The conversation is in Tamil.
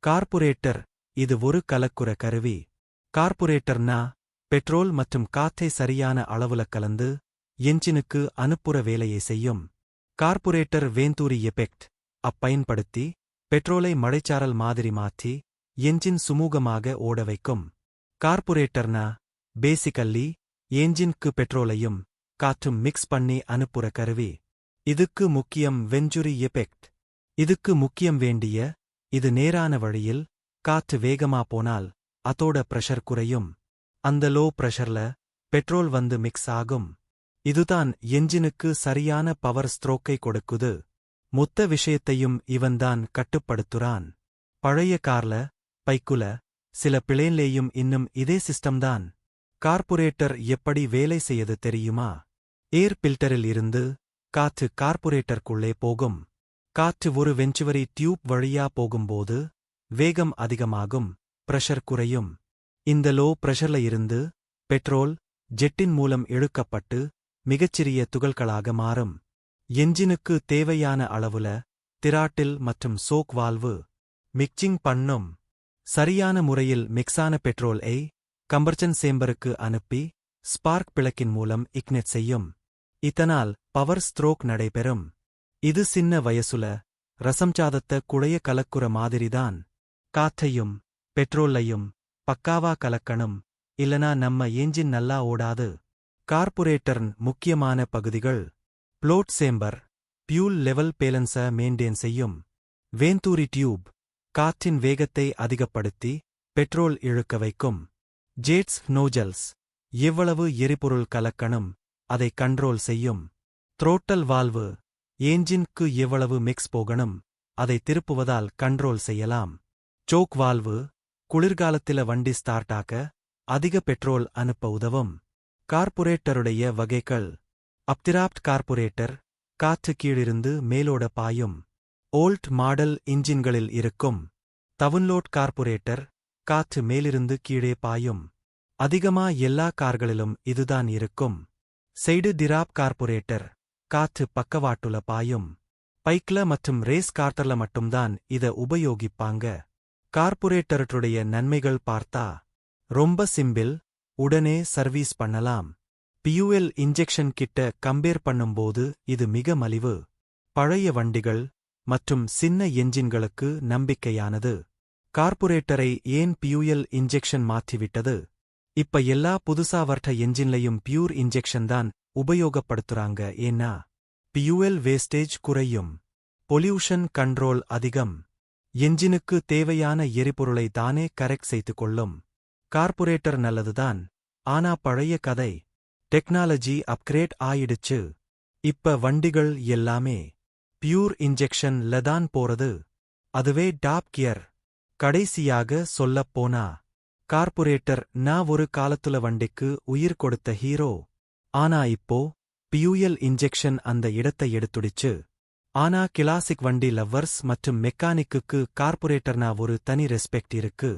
கார்புரேட்டர் இது ஒரு கலக்குற கருவி. கார்புரேட்டர்னா பெட்ரோல் மற்றும் காத்தை சரியான அளவுல கலந்து என்ஜினுக்கு அனுப்புற வேலையை செய்யும். கார்புரேட்டர் வேந்தூரி எபெக்ட் பயன்படுத்தி பெட்ரோலை மழைச்சாரல் மாதிரி மாற்றி என்ஜின் சுமூகமாக ஓட வைக்கும். கார்புரேட்டர்னா பேசிக்கல்லி என்ஜின்க்கு பெட்ரோலையும் காற்றும் மிக்ஸ் பண்ணி அனுப்புற கருவி. இதுக்கு முக்கியம் வெஞ்சுரி எபெக்ட். இதுக்கு முக்கியம் வேண்டிய இது நேரான வழியில் காற்று வேகமா போனால் அதோட பிரஷர் குறையும். அந்த லோ பிரஷர்ல பெட்ரோல் வந்து மிக்ஸ் ஆகும். இதுதான் என்ஜினுக்கு சரியான பவர் ஸ்ட்ரோக்கை கொடுக்குது. மொத்த விஷயத்தையும் இவன்தான் கட்டுப்படுத்துறான். பழைய கார்ல பைக்குல சில பிளேன்லேயும் இன்னும் இதே சிஸ்டம்தான். கார்புரேட்டர் எப்படி வேலை செய்யது தெரியுமா? ஏர் பில்டரில் இருந்து காற்று கார்புரேட்டருக்குள்ளே போகும். காற்று ஒரு வெஞ்சுவரி டியூப் வழியா போகும்போது வேகம் அதிகமாகும், பிரஷர் குறையும். இந்த லோ பிரஷர்ல இருந்து பெட்ரோல் ஜெட்டின் மூலம் இழுக்கப்பட்டு மிகச்சிறிய துகள்களாக மாறும். என்ஜினுக்கு தேவையான அளவுல திராட்டில் மற்றும் சோக் வால்வு மிக்சிங் பண்ணும். சரியான முறையில் மிக்ஸான பெட்ரோலை கம்பர்சன் சேம்பருக்கு அனுப்பி ஸ்பார்க் பிளக்கின் மூலம் இக்னெட் செய்யும். இதனால் பவர் ஸ்ட்ரோக் நடைபெறும். இது சின்ன வயசுல ரசம்சாதத்த குழைய கலக்குற மாதிரிதான். காற்றையும் பெட்ரோலையும் பக்காவா கலக்கணும், இல்லனா நம்ம என்ஜின் நல்லா ஓடாது. கார்புரேட்டர்ன் முக்கியமான பகுதிகள்: ப்ளோட் சேம்பர் பியூல் லெவல் பேலன்ஸ மெயின்டெயின் செய்யும். வேந்தூரி டியூப் காற்றின் வேகத்தை அதிகப்படுத்தி பெட்ரோல் இழுக்க வைக்கும். ஜேட்ஸ் நோஜல்ஸ் எவ்வளவு எரிபொருள் கலக்கணும் அதை கண்ட்ரோல் செய்யும். த்ரோட்டல் வால்வு என்ஜின்க்கு எவ்வளவு மிக்ஸ் போகணும் அதை திருப்புவதால் கண்ட்ரோல் செய்யலாம். சோக் வால்வு குளிர்காலத்தில வண்டி ஸ்டார்ட் ஆக்க அதிக பெட்ரோல் அனுப்ப உதவும். கார்புரேட்டருடைய வகைகள்: அப்திராப்ட் கார்புரேட்டர் காற்று கீழிருந்து மேலோட பாயும். ஓல்ட் மாடல் இன்ஜின்களில் இருக்கும். டவுன்லோட் கார்புரேட்டர் காற்று மேலிருந்து கீழே பாயும். அதிகமா எல்லா கார்களிலும் இதுதான் இருக்கும். சைடு டிராப் கார்புரேட்டர் காற்று பக்கவாட்டுல பாயும். பைக்ல மற்றும் ரேஸ் கார்ட்டர்ல மட்டும்தான் இத உபயோகிப்பாங்க. கார்புரேட்டருடைய நன்மைகள் பார்த்தா ரொம்ப சிம்பிள், உடனே சர்வீஸ் பண்ணலாம். பியூஎல் இன்ஜெக்ஷன் கிட்ட கம்பேர் பண்ணும்போது இது மிக மலிவு. பழைய வண்டிகள் மற்றும் சின்ன என்ஜின்களுக்கு நம்பிக்கையானது. கார்புரேட்டரை ஏன் பியூஎல் இன்ஜெக்ஷன் மாற்றிவிட்டது? இப்ப எல்லா புதுசா வர்ற என்ஜின்லையும் பியூர் இன்ஜெக்ஷன் தான் உபயோகப்படுத்துறாங்க. ஏன்னா பியூஎல் வேஸ்டேஜ் குறையும், பொல்யூஷன் கண்ட்ரோல் அதிகம், என்ஜினுக்கு தேவையான எரிபொருளை தானே கரெக்ட் செய்து கொள்ளும். கார்புரேட்டர் நல்லதுதான், ஆனா பழைய கதை. டெக்னாலஜி அப்கிரேட் ஆயிடுச்சு. இப்ப வண்டிகள் எல்லாமே பியூர் இன்ஜெக்ஷன் லதான் போறது. அதுவே டாப் கியர். கடைசியாக சொல்லப் போனா கார்புரேட்டர் நான் ஒரு காலத்துல வண்டிக்கு உயிர் கொடுத்த ஹீரோ. ஆனா இப்போ பியூஎல் இன்ஜெக்ஷன் அந்த இடத்தை எடுத்துடுச்சு. ஆனா கிளாசிக் வண்டி லவ்வர்ஸ் மற்றும் மெக்கானிக்குக்கு கார்புரேட்டர்னா ஒரு தனி ரெஸ்பெக்ட் இருக்கு.